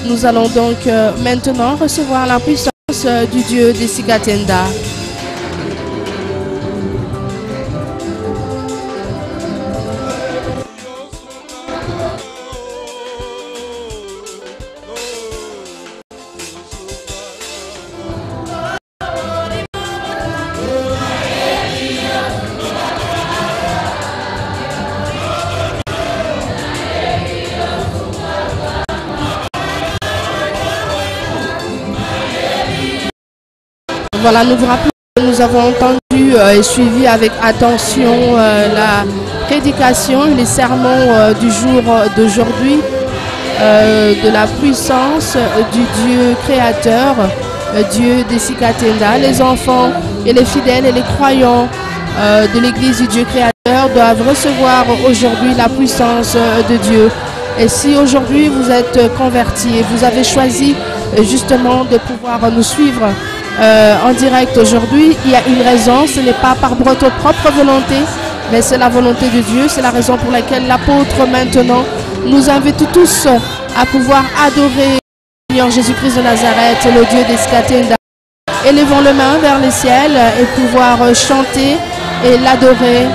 Nous allons donc maintenant recevoir la puissance du Dieu des Sikatenda. Voilà, nous vous rappelons que nous avons entendu et suivi avec attention la prédication et les sermons du jour d'aujourd'hui de la puissance du Dieu créateur, Dieu des Sikatenda. Les enfants et les fidèles et les croyants de l'Église du Dieu créateur doivent recevoir aujourd'hui la puissance de Dieu. Et si aujourd'hui vous êtes convertis et vous avez choisi justement de pouvoir nous suivre en direct aujourd'hui, il y a une raison, ce n'est pas par votre propre volonté, mais c'est la volonté de Dieu. C'est la raison pour laquelle l'apôtre maintenant nous invite tous à pouvoir adorer le Seigneur Jésus-Christ de Nazareth, le Dieu des Sikatenda. Élevons les mains vers les ciels et pouvoir chanter et l'adorer,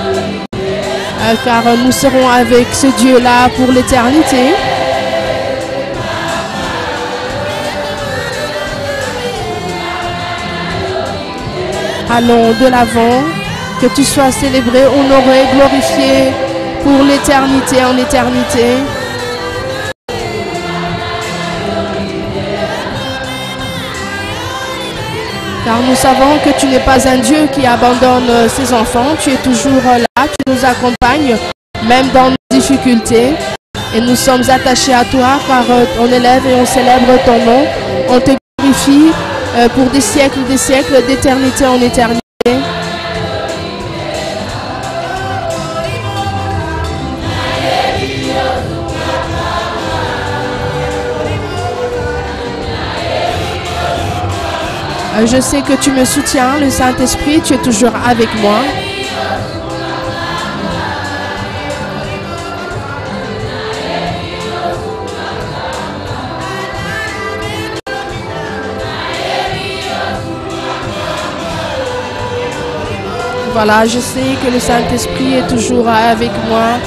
car nous serons avec ce Dieu-là pour l'éternité. Allons de l'avant, que tu sois célébré, honoré, glorifié pour l'éternité en éternité. Car nous savons que tu n'es pas un Dieu qui abandonne ses enfants, tu es toujours là, tu nous accompagnes, même dans nos difficultés. Et nous sommes attachés à toi, car on élève et on célèbre ton nom, on te glorifie pour des siècles, d'éternité en éternité. Je sais que tu me soutiens, le Saint-Esprit, tu es toujours avec moi. Voilà, je sais que le Saint-Esprit est toujours avec moi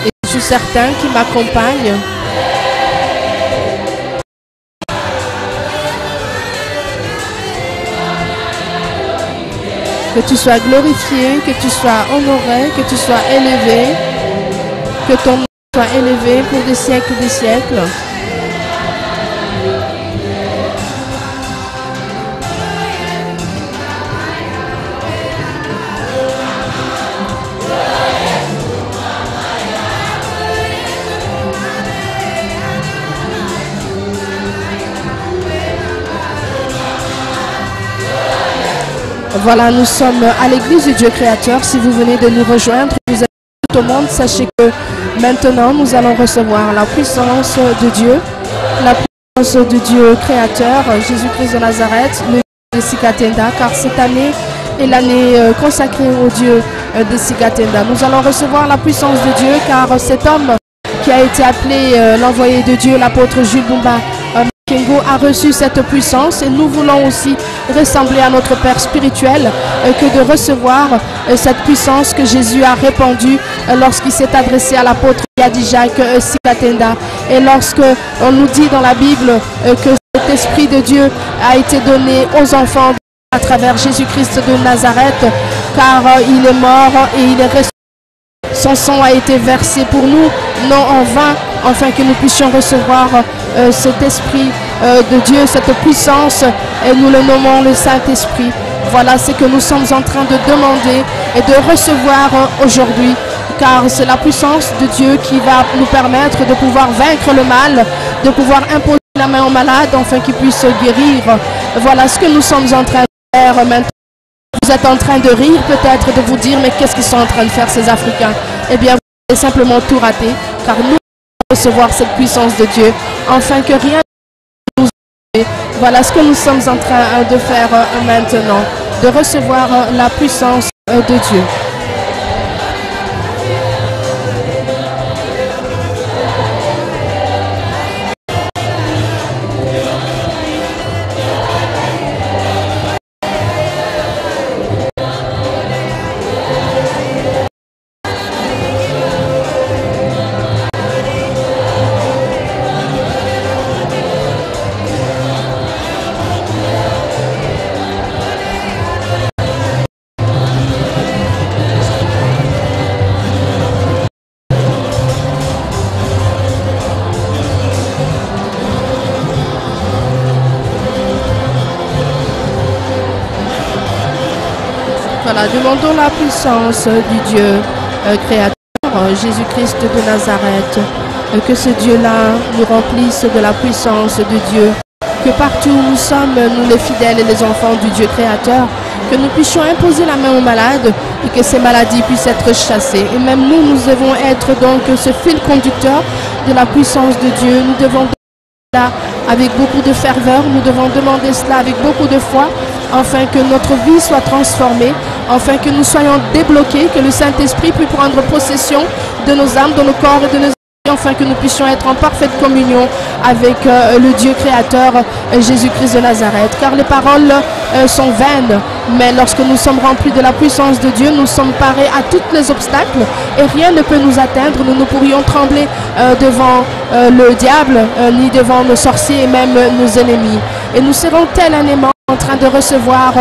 et je suis certain qu'il m'accompagne. Que tu sois glorifié, que tu sois honoré, que tu sois élevé, que ton nom soit élevé pour des siècles et des siècles. Voilà, nous sommes à l'église du Dieu créateur. Si vous venez de nous rejoindre, vous êtes tout au monde, sachez que maintenant nous allons recevoir la puissance de Dieu, la puissance du Dieu créateur, Jésus-Christ de Nazareth, le Dieu des Sikatenda, car cette année est l'année consacrée au Dieu des Sikatenda. Nous allons recevoir la puissance de Dieu, car cet homme qui a été appelé l'envoyé de Dieu, l'apôtre Jules Bumba Kengo, a reçu cette puissance, et nous voulons aussi ressembler à notre Père spirituel, que de recevoir cette puissance que Jésus a répandue lorsqu'il s'est adressé à l'apôtre Yadijak Sikatenda. Et lorsque on nous dit dans la Bible que cet Esprit de Dieu a été donné aux enfants à travers Jésus-Christ de Nazareth, car il est mort et il est ressuscité. Son sang a été versé pour nous, non en vain, afin que nous puissions recevoir cet Esprit de Dieu, cette puissance, et nous le nommons le Saint-Esprit. Voilà ce que nous sommes en train de demander et de recevoir aujourd'hui, car c'est la puissance de Dieu qui va nous permettre de pouvoir vaincre le mal, de pouvoir imposer la main aux malades, afin qu'ils puissent guérir. Voilà ce que nous sommes en train de faire maintenant. Vous êtes en train de rire peut-être, de vous dire, mais qu'est-ce qu'ils sont en train de faire ces Africains? Eh bien, vous avez simplement tout raté, car nous allons recevoir cette puissance de Dieu, afin que rien ne nous ait. Voilà ce que nous sommes en train de faire maintenant, de recevoir la puissance de Dieu. Voilà, demandons la puissance du Dieu créateur, Jésus-Christ de Nazareth. Que ce Dieu-là nous remplisse de la puissance de Dieu. Que partout où nous sommes, nous les fidèles et les enfants du Dieu créateur, que nous puissions imposer la main aux malades et que ces maladies puissent être chassées. Et même nous, nous devons être donc ce fil conducteur de la puissance de Dieu. Nous devons cela avec beaucoup de ferveur, nous devons demander cela avec beaucoup de foi, afin que notre vie soit transformée, afin que nous soyons débloqués, que le Saint-Esprit puisse prendre possession de nos âmes, de nos corps et de nos afin que nous puissions être en parfaite communion avec le Dieu créateur Jésus-Christ de Nazareth. Car les paroles sont vaines, mais lorsque nous sommes remplis de la puissance de Dieu, nous sommes parés à tous les obstacles et rien ne peut nous atteindre. Nous ne pourrions trembler devant le diable, ni devant nos sorciers et même nos ennemis. Et nous serons tellement en train de recevoir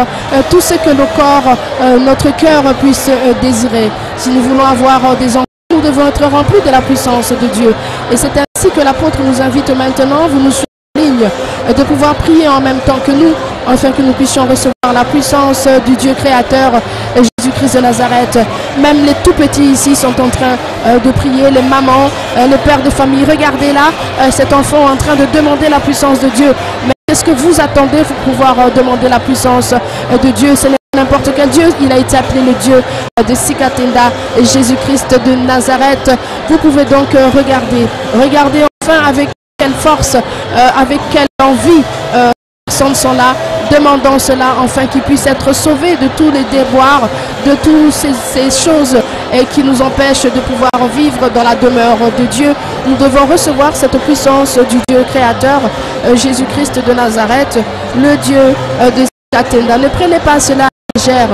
tout ce que nos corps, notre cœur puisse désirer. Si nous voulons avoir des enfants, nous devons être remplis de la puissance de Dieu. Et c'est ainsi que l'apôtre nous invite maintenant, vous nous suivez en ligne, de pouvoir prier en même temps que nous, afin que nous puissions recevoir la puissance du Dieu créateur, Jésus-Christ de Nazareth. Même les tout petits ici sont en train de prier, les mamans, les pères de famille. Regardez là, cet enfant en train de demander la puissance de Dieu. Mais qu'est-ce que vous attendez pour pouvoir demander la puissance de Dieu? Ce n'est n'importe quel Dieu, il a été appelé le Dieu de Sikatenda, Jésus-Christ de Nazareth. Vous pouvez donc regardez enfin avec quelle force, avec quelle envie personnes sont là, demandant cela, enfin qu'ils puissent être sauvés de tous les déboires, de toutes ces choses qui nous empêchent de pouvoir vivre dans la demeure de Dieu. Nous devons recevoir cette puissance du Dieu créateur, Jésus-Christ de Nazareth, le Dieu de Sikatenda. Ne prenez pas cela légère,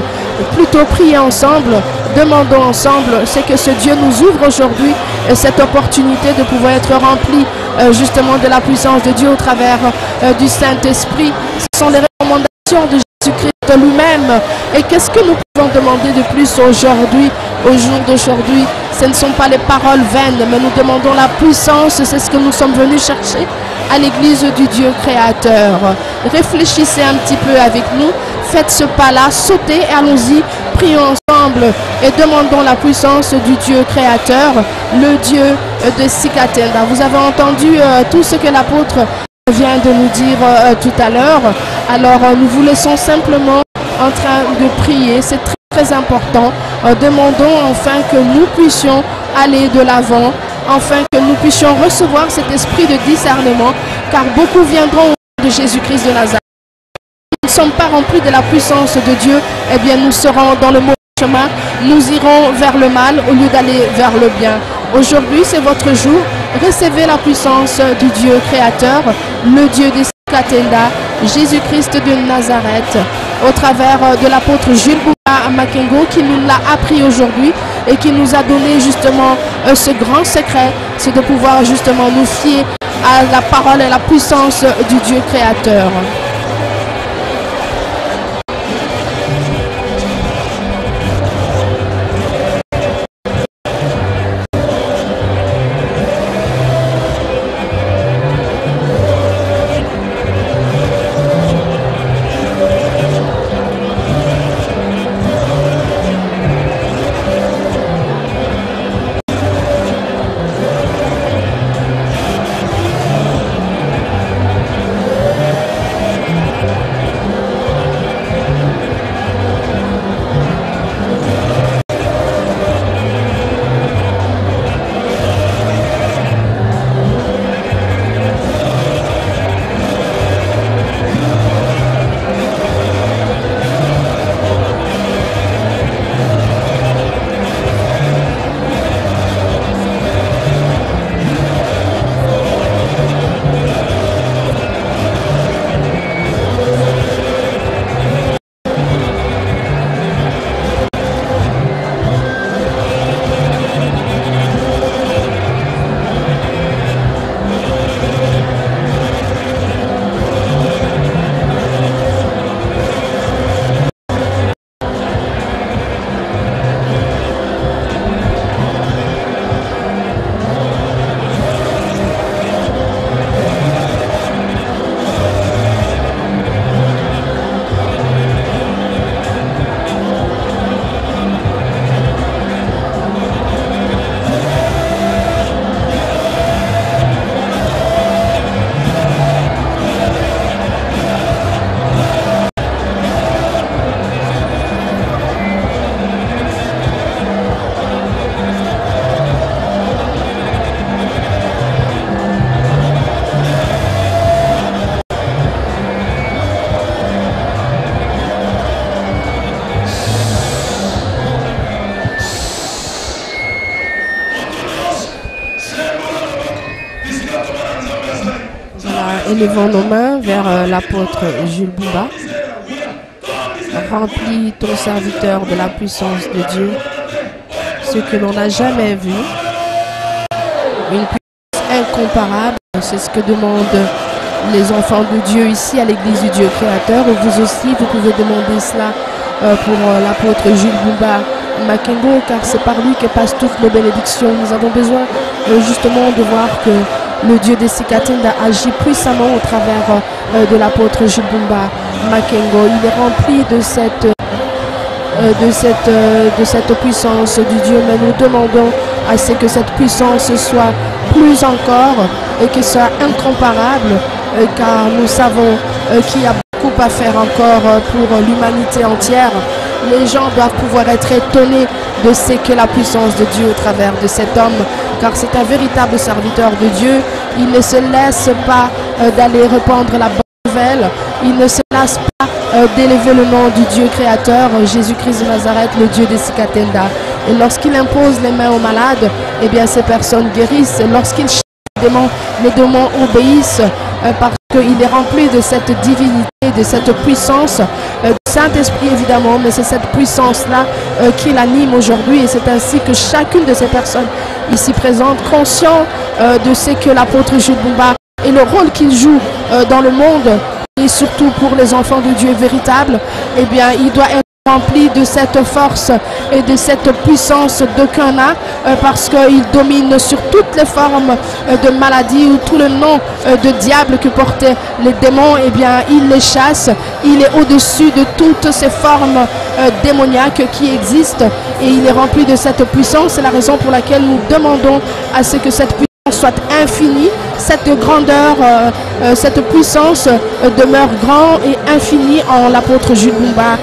plutôt prier ensemble, demandons ensemble, c'est que ce Dieu nous ouvre aujourd'hui cette opportunité de pouvoir être rempli justement de la puissance de Dieu au travers du Saint-Esprit. Ce sont les recommandations de Jésus-Christ lui-même. Et qu'est-ce que nous pouvons demander de plus aujourd'hui, au jour d'aujourd'hui? Ce ne sont pas les paroles vaines, mais nous demandons la puissance, c'est ce que nous sommes venus chercher à l'église du Dieu créateur. Réfléchissez un petit peu avec nous, faites ce pas-là, sautez et allons-y, prions ensemble et demandons la puissance du Dieu créateur, le Dieu de Sikatenda. Vous avez entendu tout ce que l'apôtre vient de nous dire tout à l'heure. Alors nous vous laissons simplement en train de prier, c'est très important. Demandons enfin que nous puissions aller de l'avant, afin que nous puissions recevoir cet esprit de discernement, car beaucoup viendront au nom de Jésus-Christ de Nazareth. Si nous ne sommes pas remplis de la puissance de Dieu, eh bien nous serons dans le mauvais chemin, nous irons vers le mal au lieu d'aller vers le bien. Aujourd'hui, c'est votre jour, recevez la puissance du Dieu créateur, le Dieu de Sikatenda, Jésus-Christ de Nazareth, au travers de l'apôtre Jules Bouba Makengo qui nous l'a appris aujourd'hui et qui nous a donné justement ce grand secret, c'est de pouvoir justement nous fier à la parole et la puissance du Dieu créateur. élevons nos mains vers l'apôtre Jules Bumba. Remplis ton serviteur de la puissance de Dieu, ce que l'on n'a jamais vu. Une puissance incomparable, c'est ce que demandent les enfants de Dieu ici à l'église du Dieu créateur. Et vous aussi, vous pouvez demander cela pour l'apôtre Jules Bumba Makengo, car c'est par lui que passent toutes nos bénédictions. Nous avons besoin justement de voir que le Dieu des Sikatenda agit puissamment au travers de l'apôtre Jules Bumba Makengo. Il est rempli de cette puissance du Dieu, mais nous demandons à ce que cette puissance soit plus encore et que soit incomparable, car nous savons qu'il y a beaucoup à faire encore pour l'humanité entière. Les gens doivent pouvoir être étonnés de ce que la puissance de Dieu au travers de cet homme, car c'est un véritable serviteur de Dieu. Il ne se laisse pas d'aller répandre la bonne nouvelle. Il ne se lasse pas d'élever le nom du Dieu créateur, Jésus-Christ de Nazareth, le Dieu des Sikatenda. Et lorsqu'il impose les mains aux malades, eh bien ces personnes guérissent. Et lorsqu'il chasse les démons obéissent parce qu'il est rempli de cette divinité, de cette puissance, du Saint-Esprit évidemment, mais c'est cette puissance-là qui l'anime aujourd'hui. Et c'est ainsi que chacune de ces personnes ici présentes, conscient de ce que l'apôtre Jules Bumba et le rôle qu'il joue dans le monde, et surtout pour les enfants de Dieu véritables, eh bien il doit être rempli de cette force et de cette puissance d'aucun n'a, parce qu'il domine sur toutes les formes de maladies ou tout le nom de diable que portaient les démons. Eh bien il les chasse, il est au-dessus de toutes ces formes démoniaques qui existent, et il est rempli de cette puissance. C'est la raison pour laquelle nous demandons à ce que cette puissance soit infinie, cette grandeur, cette puissance demeure grand et infinie en l'apôtre Jules Bumba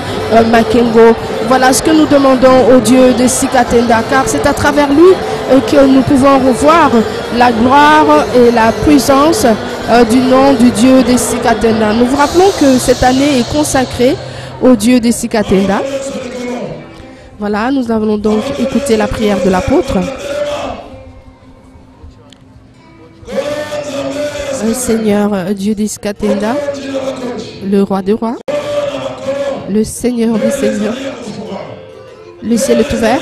Makengo. Voilà ce que nous demandons au Dieu de Sikatenda, car c'est à travers lui que nous pouvons revoir la gloire et la puissance du nom du Dieu de Sikatenda. Nous vous rappelons que cette année est consacrée au Dieu de Sikatenda. Voilà, nous allons donc écouter la prière de l'apôtre. Seigneur Dieu des Sikatenda, le roi des rois, le Seigneur des seigneurs, le ciel est ouvert,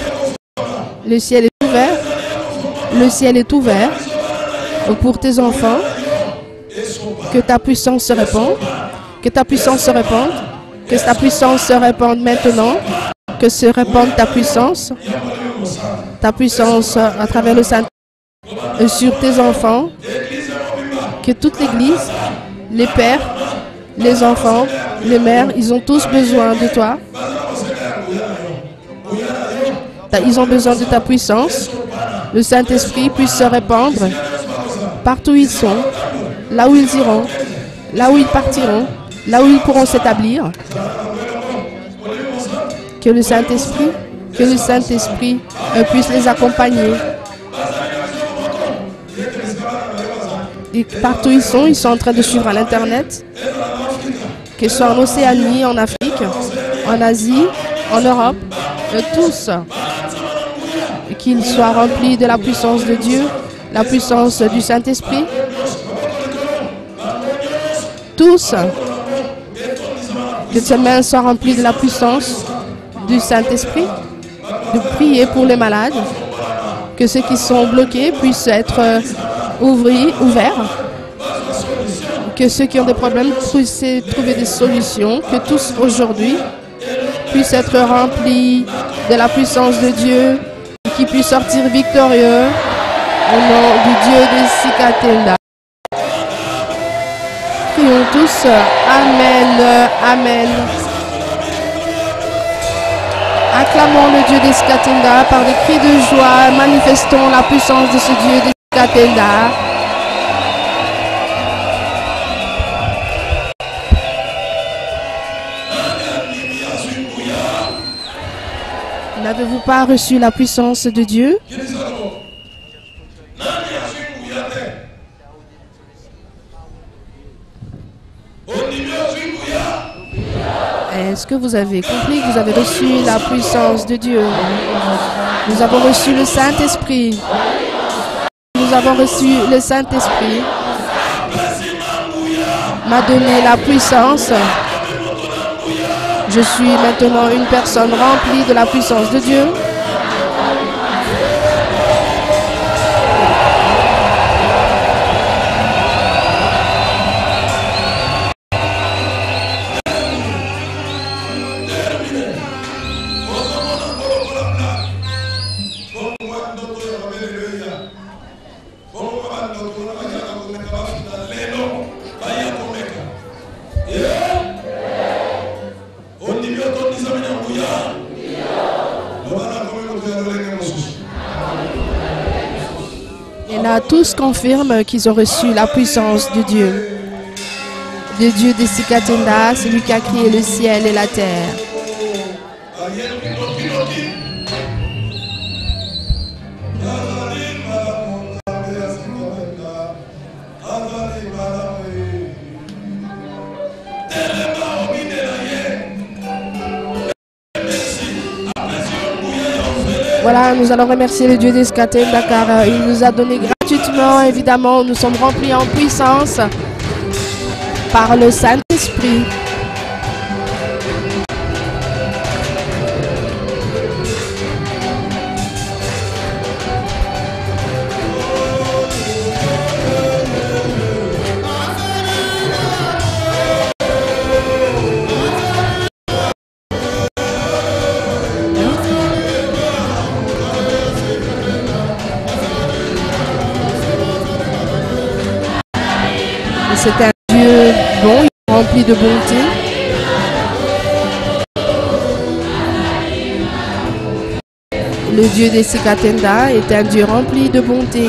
le ciel est ouvert, le ciel est ouvert pour tes enfants. Que ta puissance se répande, que ta puissance se répande, que ta puissance se répande maintenant, que se répande ta puissance à travers le Saint-Esprit sur tes enfants. Que toute l'Église, les pères, les enfants, les mères, ils ont tous besoin de toi. Ils ont besoin de ta puissance. Le Saint-Esprit puisse se répandre partout où ils sont, là où ils iront, là où ils partiront, là où ils pourront s'établir. Que le Saint-Esprit puisse les accompagner. Et partout ils sont en train de suivre à l'internet, que ce soit en Océanie, en Afrique, en Asie, en Europe, tous, qu'ils soient remplis de la puissance de Dieu, la puissance du Saint-Esprit, tous, que ces mains soient remplies de la puissance du Saint-Esprit, de prier pour les malades, que ceux qui sont bloqués puissent être ouverts, que ceux qui ont des problèmes puissent trouver des solutions, que tous aujourd'hui puissent être remplis de la puissance de Dieu, et qu'ils puissent sortir victorieux au nom du Dieu des Sikatenda. Prions tous. Amen. Amen. Acclamons le Dieu des Sikatenda par des cris de joie. Manifestons la puissance de ce Dieu des Sikatenda. N'avez-vous pas reçu la puissance de Dieu? Est-ce que vous avez compris que vous avez reçu la puissance de Dieu? Nous avons reçu le Saint-Esprit. Nous avons reçu le Saint-Esprit. m'a donné la puissance. Je suis maintenant une personne remplie de la puissance de Dieu. Et là, tous confirment qu'ils ont reçu la puissance de Dieu. De Dieu des Sikatenda, celui qui a créé le ciel et la terre. Voilà, nous allons remercier le Dieu des Sikatenda car il nous a donné gratuitement, évidemment, nous sommes remplis en puissance par le Saint-Esprit. C'est un Dieu bon, rempli de bonté. Le Dieu des Sikatenda est un Dieu rempli de bonté.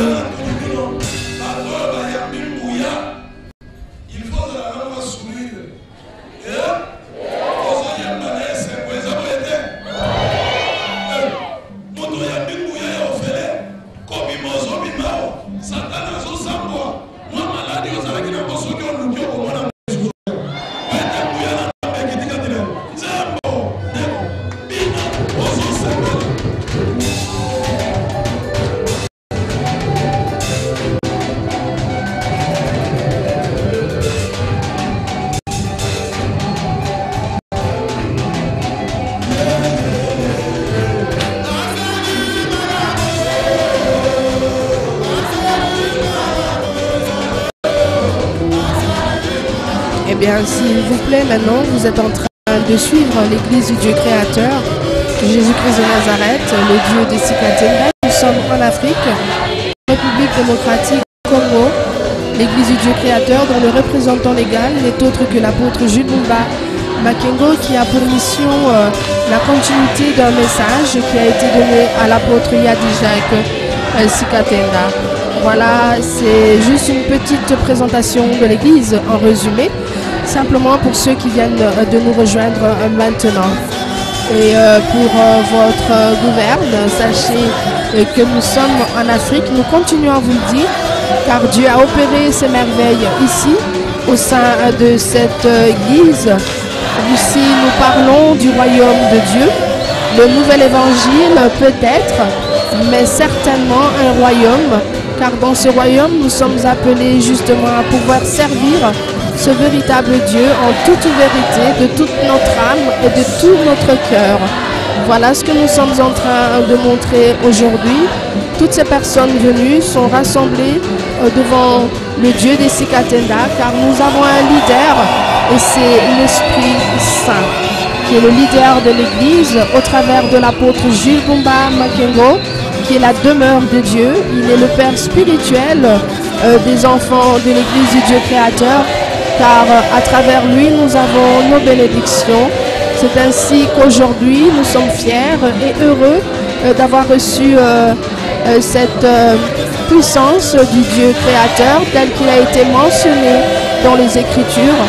Eh bien, s'il vous plaît, maintenant, vous êtes en train de suivre l'Église du Dieu créateur, Jésus-Christ de Nazareth, le Dieu des Sikatenda. Nous sommes en Afrique, République démocratique du Congo, l'Église du Dieu créateur dont le représentant légal n'est autre que l'apôtre Jules Bumba Makengo, qui a pour mission la continuité d'un message qui a été donné à l'apôtre Yadi Jacques Sikatenda. Voilà, c'est juste une petite présentation de l'Église en résumé, simplement pour ceux qui viennent de nous rejoindre maintenant. Et pour votre gouverne, sachez que nous sommes en Afrique, nous continuons à vous le dire, car Dieu a opéré ses merveilles ici, au sein de cette Église. Ici, nous parlons du royaume de Dieu, le nouvel évangile peut-être, mais certainement un royaume, car dans ce royaume, nous sommes appelés justement à pouvoir servir ce véritable Dieu en toute vérité, de toute notre âme et de tout notre cœur. Voilà ce que nous sommes en train de montrer aujourd'hui. Toutes ces personnes venues sont rassemblées devant le Dieu des Sikatenda, car nous avons un leader, et c'est l'Esprit Saint, qui est le leader de l'Église au travers de l'apôtre Jules Bumba Makengo, qui est la demeure de Dieu. Il est le Père spirituel des enfants de l'Église du Dieu créateur, car à travers lui, nous avons nos bénédictions. C'est ainsi qu'aujourd'hui, nous sommes fiers et heureux d'avoir reçu cette puissance du Dieu créateur, tel qu'il a été mentionné dans les Écritures.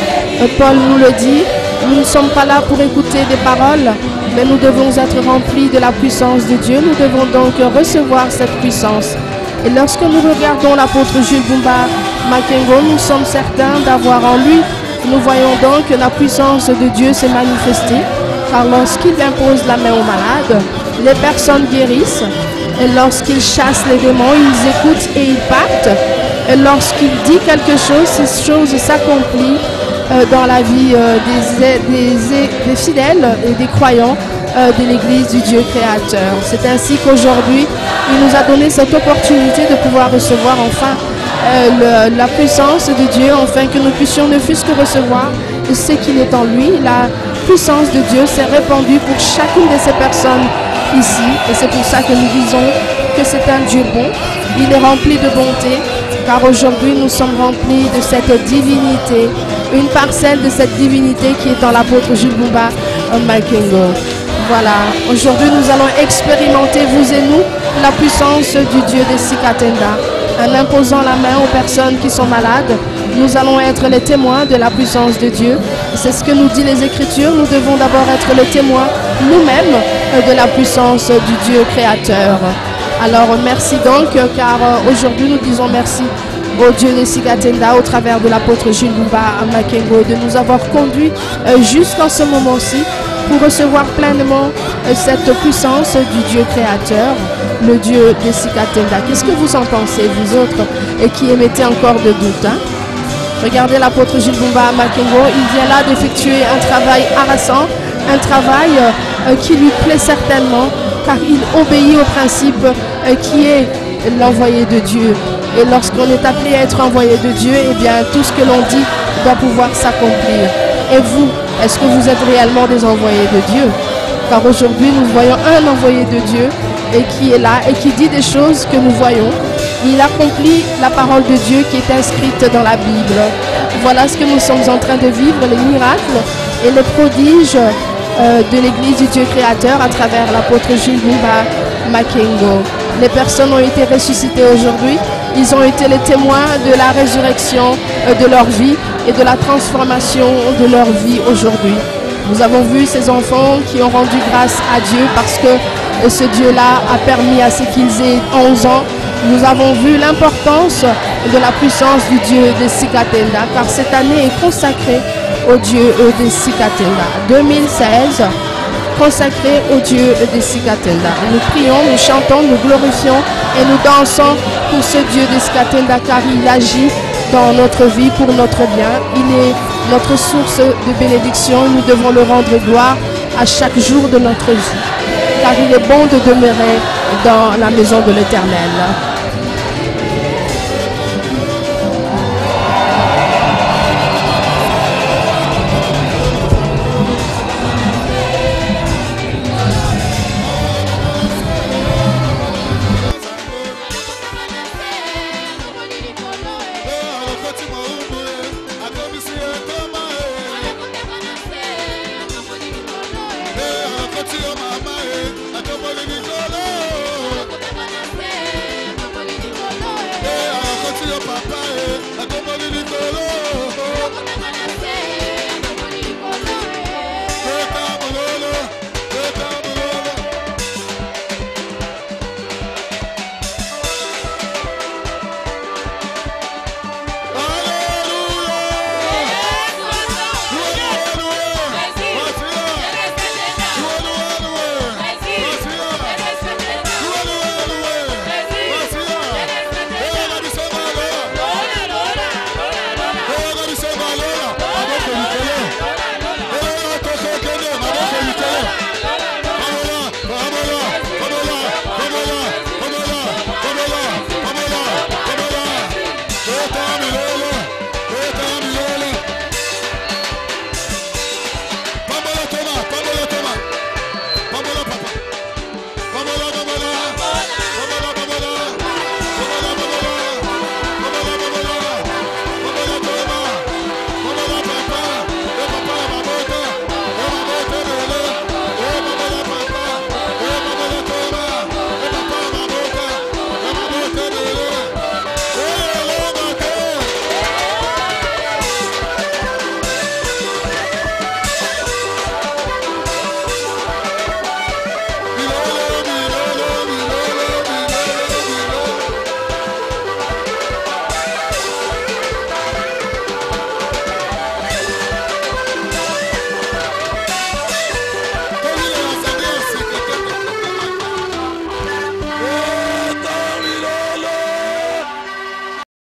Paul nous le dit, nous ne sommes pas là pour écouter des paroles, mais nous devons être remplis de la puissance de Dieu. Nous devons donc recevoir cette puissance. Et lorsque nous regardons l'apôtre Jules Bumba Makengo, nous sommes certains d'avoir en lui, nous voyons donc que la puissance de Dieu s'est manifestée, car lorsqu'il impose la main aux malades, les personnes guérissent, et lorsqu'il chasse les démons, ils écoutent et ils partent. lorsqu'il dit quelque chose, ces choses s'accomplissent dans la vie des fidèles et des croyants de l'Église du Dieu créateur. C'est ainsi qu'aujourd'hui, il nous a donné cette opportunité de pouvoir recevoir enfin la puissance de Dieu, afin que nous puissions ne fût-ce que recevoir ce qu'il est en lui. La puissance de Dieu s'est répandue pour chacune de ces personnes ici, et c'est pour ça que nous disons que c'est un Dieu bon. Il est rempli de bonté, car aujourd'hui nous sommes remplis de cette divinité, une parcelle de cette divinité qui est dans l'apôtre Jules Bumba Makengo. Voilà, aujourd'hui nous allons expérimenter, vous et nous, la puissance du Dieu de Sikatenda. En imposant la main aux personnes qui sont malades, nous allons être les témoins de la puissance de Dieu. C'est ce que nous dit les Écritures. Nous devons d'abord être les témoins nous-mêmes de la puissance du Dieu créateur. Alors merci donc, car aujourd'hui nous disons merci au Dieu de Sikatenda au travers de l'apôtre Jules Bumba Makengo de nous avoir conduits jusqu'en ce moment-ci pour recevoir pleinement cette puissance du Dieu créateur, le Dieu de Sikatenda. Qu'est-ce que vous en pensez, vous autres, et qui émettez encore de doute, hein? Regardez l'apôtre Jules Bumba Makengo, il vient là d'effectuer un travail harassant, un travail qui lui plaît certainement, car il obéit au principe qui est l'envoyé de Dieu. Et lorsqu'on est appelé à être envoyé de Dieu, eh bien tout ce que l'on dit doit pouvoir s'accomplir. Et vous, est-ce que vous êtes réellement des envoyés de Dieu? Car aujourd'hui, nous voyons un envoyé de Dieu et qui est là et qui dit des choses que nous voyons. Il accomplit la parole de Dieu qui est inscrite dans la Bible. Voilà ce que nous sommes en train de vivre, les miracles et les prodiges de l'Église du Dieu créateur à travers l'apôtre Jules Bumba Makengo. Les personnes ont été ressuscitées aujourd'hui. Ils ont été les témoins de la résurrection de leur vie et de la transformation de leur vie aujourd'hui. Nous avons vu ces enfants qui ont rendu grâce à Dieu parce que ce Dieu-là a permis à ce qu'ils aient 11 ans. Nous avons vu l'importance de la puissance du Dieu de Sikatenda, car cette année est consacrée au Dieu de Sikatenda. 2016, consacré au Dieu de Sikatenda. Nous prions, nous chantons, nous glorifions et nous dansons pour ce Dieu de Sikatenda, car il agit dans notre vie pour notre bien. Il est notre source de bénédiction. Nous devons le rendre gloire à chaque jour de notre vie, car il est bon de demeurer dans la maison de l'Éternel.